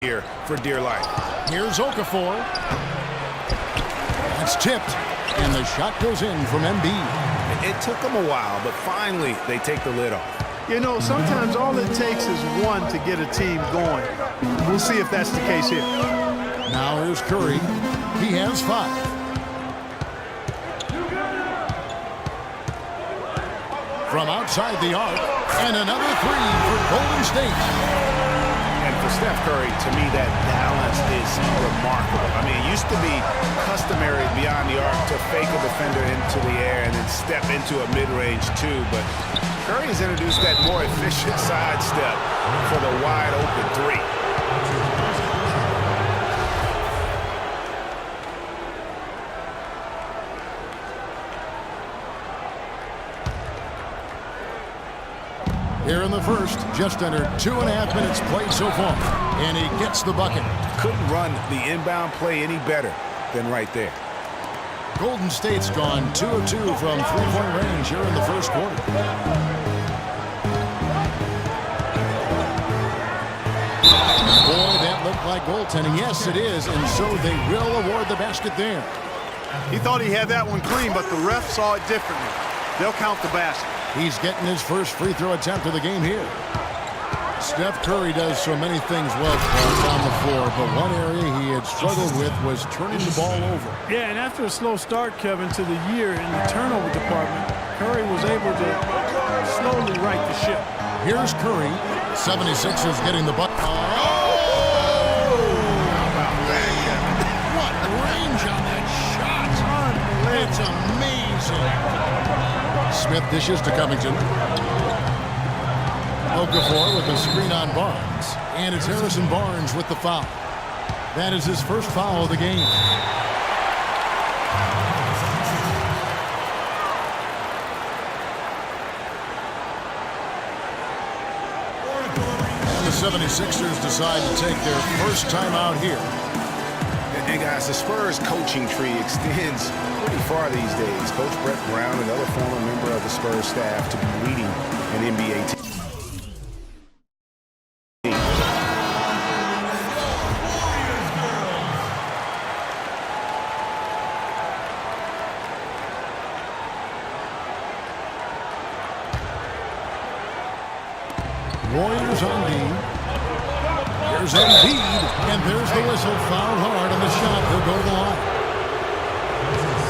here for dear life. Here's Okafor. It's tipped, and the shot goes in from Embiid. It took them a while, but finally they take the lid off. You know, sometimes all it takes is one to get a team going. We'll see if that's the case here. Now here's Curry. He has 5. From outside the arc, and another 3 for Golden State. And for Steph Curry, to me, that balance is remarkable. I mean, it used to be customary beyond the arc to fake a defender into the air and then step into a mid-range two, but Curry has introduced that more efficient sidestep for the wide-open 3. Here in the first, just under 2.5 minutes played so far, and he gets the bucket. Couldn't run the inbound play any better than right there. Golden State's gone 2 of 2 from three-point range here in the first quarter. Boy, that looked like goaltending. Yes, it is, and so they will award the basket there. He thought he had that one clean, but the ref saw it differently. They'll count the basket. He's getting his first free throw attempt of the game here. Steph Curry does so many things well on the floor, but one area he had struggled with was turning the ball over. Yeah, and after a slow start, Kevin, to the year in the turnover department, Curry was able to slowly right the ship. Here's Curry. 76ers getting the bucket. Oh! How about that, Kevin? What range on that shot. It's amazing. Smith dishes to Covington. Okafor with the screen on Barnes. And it's Harrison Barnes with the foul. That is his first foul of the game. And the 76ers decide to take their first time out here. And guys, the Spurs coaching tree extends pretty far these days. Coach Brett Brown, another former member of the Spurs staff, to be leading an NBA team. Warriors on D. Here's Embiid, and there's the whistle. Fouled hard on the shot. He'll go to the line.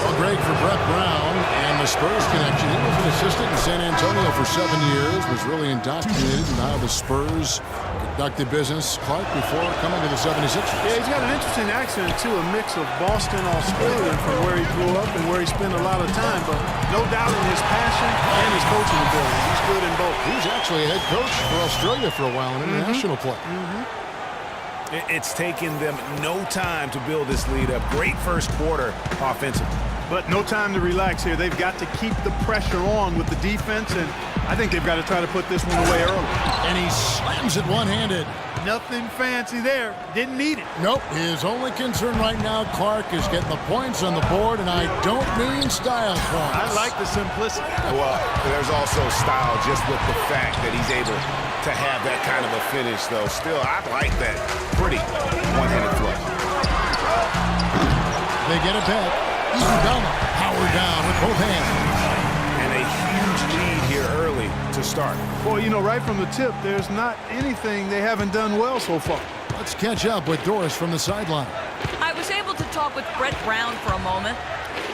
Well, great for Brett Brown and the Spurs connection. He was an assistant in San Antonio for 7 years, was really indoctrinated in how the Spurs conducted business, Clark, before coming to the 76ers. Yeah, he's got an interesting accent, too, a mix of Boston, Australia, from where he grew up and where he spent a lot of time, but no doubt in his passion and his coaching ability. He's good in both. He was actually a head coach for Australia for a while in international play. It's taken them no time to build this lead up. Great first quarter offensively. But no time to relax here. They've got to keep the pressure on with the defense, and I think they've got to try to put this one away early. And he slams it one-handed. Nothing fancy there. Didn't need it. Nope. His only concern right now, Clark, is getting the points on the board, and I don't mean style points. I like the simplicity. Well, there's also style just with the fact that he's able to have that kind of a finish, though. Still, I like that pretty one-handed flush. They get it back. Iguodala powered down with both hands. And a huge lead here early to start. Boy, you know, right from the tip, there's not anything they haven't done well so far. Let's catch up with Doris from the sideline. I was able to talk with Brett Brown for a moment.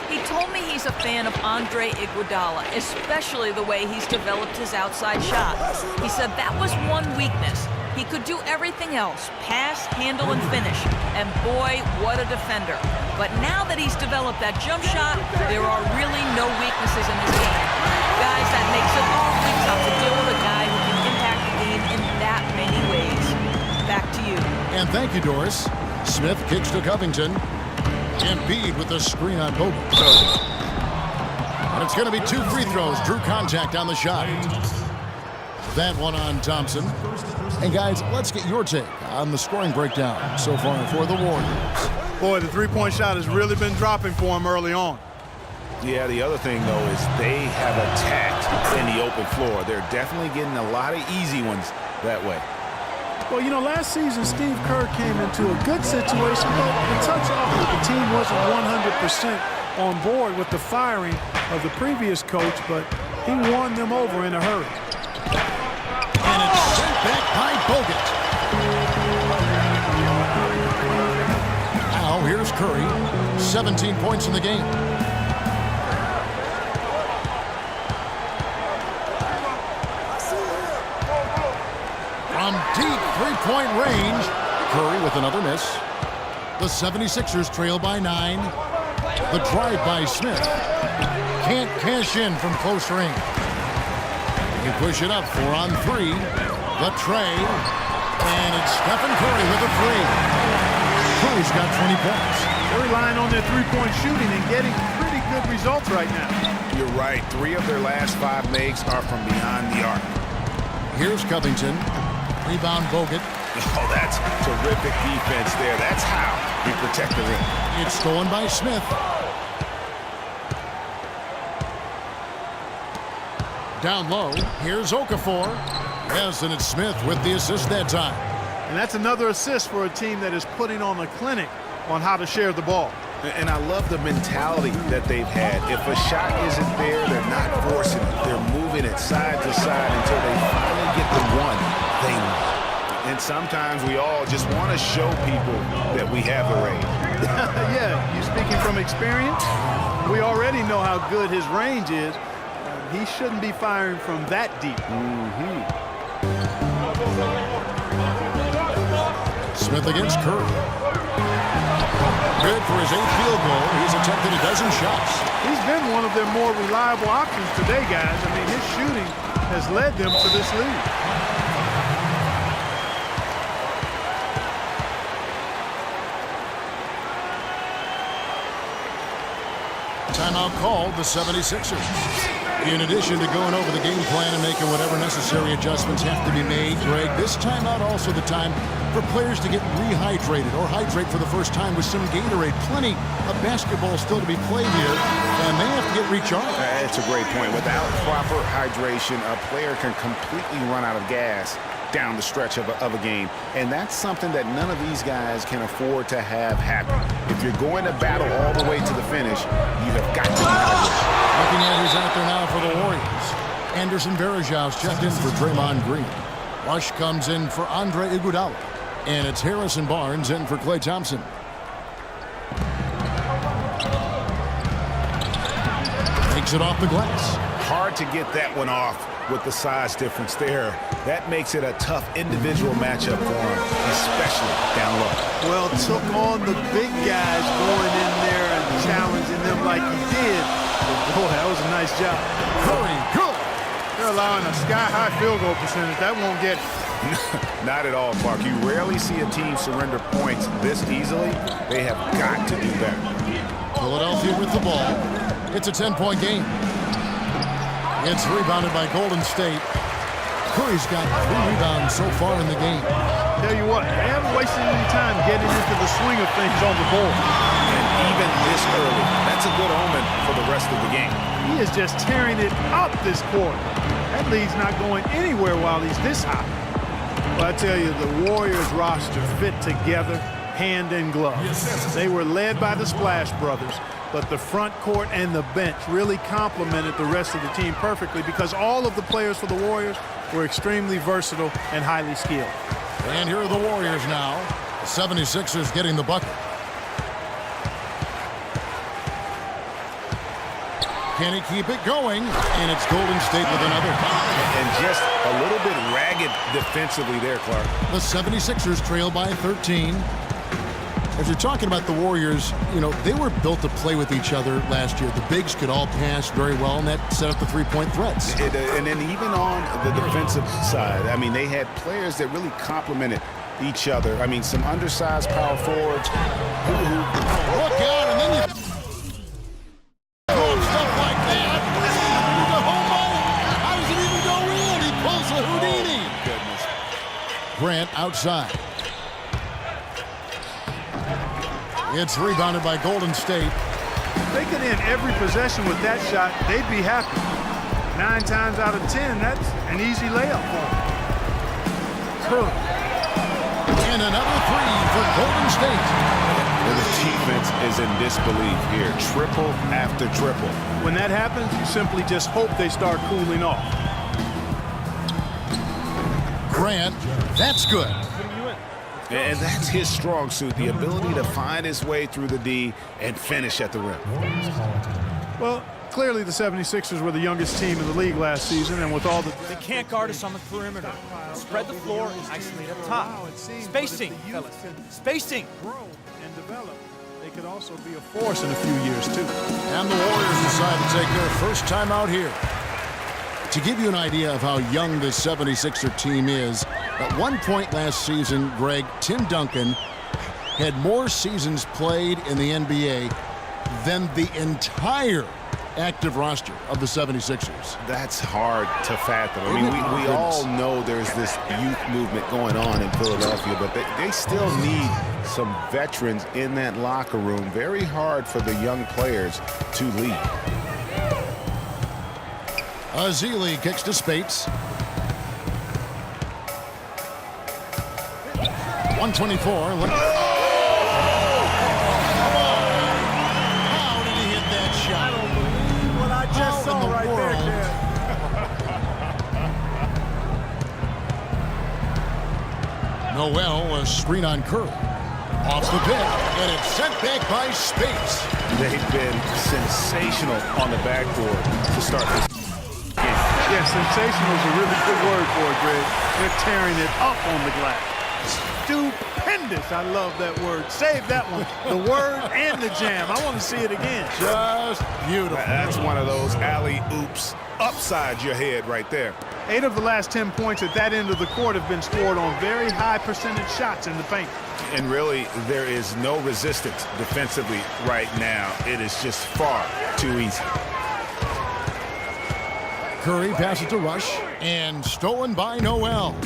He told me he's a fan of Andre Iguodala, especially the way he's developed his outside shot. He said that was one weakness. He could do everything else, pass, handle, and finish. And boy, what a defender. But now that he's developed that jump shot, there are really no weaknesses in his game. Guys, that makes it awfully tough to deal with a guy who can impact the game in that many ways. Back to you. And thank you, Doris. Smith kicks to Covington. Embiid with the screen on Bogut. And it's going to be 2 free throws. Drew contact on the shot. That one on Thompson. And guys, let's get your take on the scoring breakdown so far for the Warriors. Boy, the three-point shot has really been dropping for him early on. Yeah, the other thing, though, is they have attacked in the open floor. They're definitely getting a lot of easy ones that way. Well, you know, last season Steve Kerr came into a good situation, but the touch off that the team wasn't 100% on board with the firing of the previous coach, but he won them over in a hurry. And it's sent back by Bogut. Now here's Curry, 17 points in the game. From deep three-point range, Curry with another miss. The 76ers trail by 9. The drive by Smith. Can't cash in from close range. You push it up 4 on 3. The tray. And it's Stephen Curry with a 3. Curry's got 20 points. They're relying on their three-point shooting and getting pretty good results right now. You're right. 3 of their last 5 makes are from beyond the arc. Here's Covington. Rebound Bogut. Oh, that's terrific defense there. That's how we protect the rim. It's stolen by Smith. Down low. Here's Okafor. Yes, and it's Smith with the assist that time. And that's another assist for a team that is putting on a clinic on how to share the ball. And I love the mentality that they've had. If a shot isn't there, they're not forcing it. They're moving it side to side until they finally get the one they want. And sometimes we all just want to show people that we have the range. Yeah, you speaking from experience? We already know how good his range is. He shouldn't be firing from that deep. Smith against Curry. Good for his 8th field goal. He's attempted a dozen shots. He's been one of their more reliable options today, guys. I mean, his shooting has led them to this lead. Timeout called the 76ers. In addition to going over the game plan and making whatever necessary adjustments have to be made, Greg, this timeout also the time for players to get rehydrated or hydrate for the first time with some Gatorade. Plenty of basketball still to be played here, and they have to get recharged. That's a great point. Without proper hydration, a player can completely run out of gas down the stretch of a game. And that's something that none of these guys can afford to have happen. If you're going to battle all the way to the finish, you have got to be hydrated. Looking at who's out there now for the Warriors. Anderson Varejão's checked in for Draymond Green. Rush comes in for Andre Iguodala. And it's Harrison Barnes in for Klay Thompson. Takes it off the glass. Hard to get that one off with the size difference there. That makes it a tough individual matchup for him, especially down low. Well, took on the big guys going in there and challenging them like he did. But boy, that was a nice job. Curry, good. They're allowing a sky-high field goal percentage. That won't get it. Not at all, Mark. You rarely see a team surrender points this easily. They have got to do better. Philadelphia with the ball. It's a 10-point game. It's rebounded by Golden State. Curry's got 3 rebounds so far in the game. Tell you what, they haven't wasted any time getting into the swing of things on the board. And even this early, that's a good omen for the rest of the game. He is just tearing it up this quarter. That lead's not going anywhere while he's this hot. Well, I tell you, the Warriors roster fit together hand in glove. They were led by the Splash Brothers, but the front court and the bench really complemented the rest of the team perfectly because all of the players for the Warriors were extremely versatile and highly skilled. And here are the Warriors now. The 76ers getting the bucket. Can he keep it going? And it's Golden State with another. And just a little bit ragged defensively there, Clark. The 76ers trail by 13. As you're talking about the Warriors, you know, they were built to play with each other last year. The bigs could all pass very well, and that set up the three-point threats. And then even on the defensive side, I mean, they had players that really complemented each other. I mean, some undersized power forwards. Look out, and then you doing stuff like that. Oh, my. How does it even go in? He pulls a Houdini. Goodness. Grant outside. It's rebounded by Golden State. If they could end every possession with that shot, they'd be happy. 9 times out of 10, that's an easy layup for them. Curry And another three for Golden State. And the defense is in disbelief here. Triple after triple. When that happens, you simply just hope they start cooling off. Grant, that's good. And that's his strong suit, the ability to find his way through the D and finish at the rim. Well, clearly the 76ers were the youngest team in the league last season, and with all the... They can't guard us on the perimeter. Spread the floor and isolate up top. Spacing, fellas. Spacing. Grow and develop. They could also be a force in a few years, too. And the Warriors decide to take their first time out here. To give you an idea of how young this 76er team is, at one point last season, Greg, Tim Duncan had more seasons played in the NBA than the entire active roster of the 76ers. That's hard to fathom. I mean, we all know there's this youth movement going on in Philadelphia, but they still need some veterans in that locker room. Very hard for the young players to lead. Ezeli kicks to Spates. 124. Oh! How did he hit that shot? I don't believe what I just saw right there, Chad. Noel, a screen on Curry. Off the pick, and it's sent back by Spates. They've been sensational on the backboard to start this game. Yeah, sensational is a really good word for it, Greg. They're tearing it up on the glass. Stupendous. I love that word. Save that one. The word and the jam. I want to see it again. Just beautiful. That's one of those alley-oops upside your head right there. 8 of the last 10 points at that end of the court have been scored on very high percentage shots in the paint. And really, there is no resistance defensively right now. It is just far too easy. Curry passes to Rush, and stolen by Noel.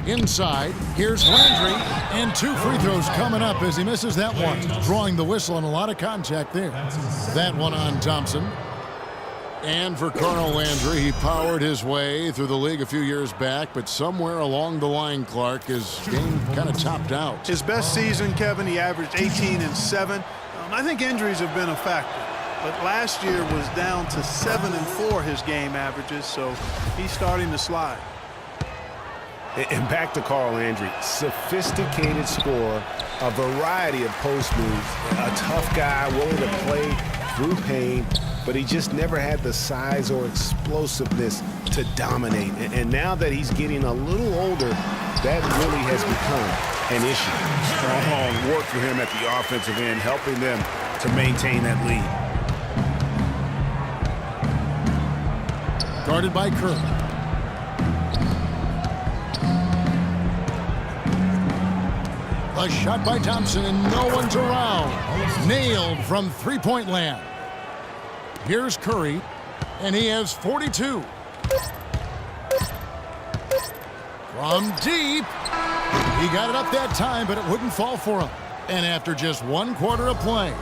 Inside, here's Landry, and 2 free throws coming up as he misses that one. Drawing the whistle and a lot of contact there. That one on Thompson. And for Carl Landry, he powered his way through the league a few years back, but somewhere along the line, Clark, his game kind of topped out. His best season, Kevin, he averaged 18 and 7. I think injuries have been a factor. But last year was down to 7 and 4 his game averages, so he's starting to slide. And back to Carl Landry, sophisticated scorer, a variety of post moves, a tough guy willing to play through pain, but he just never had the size or explosiveness to dominate. And now that he's getting a little older, that really has become an issue. Strong work for him at the offensive end, helping them to maintain that lead. Guarded by Curry. A shot by Thompson, and no one's around. Nailed from three-point land. Here's Curry, and he has 42. From deep. He got it up that time, but it wouldn't fall for him. And after just 1 quarter of play,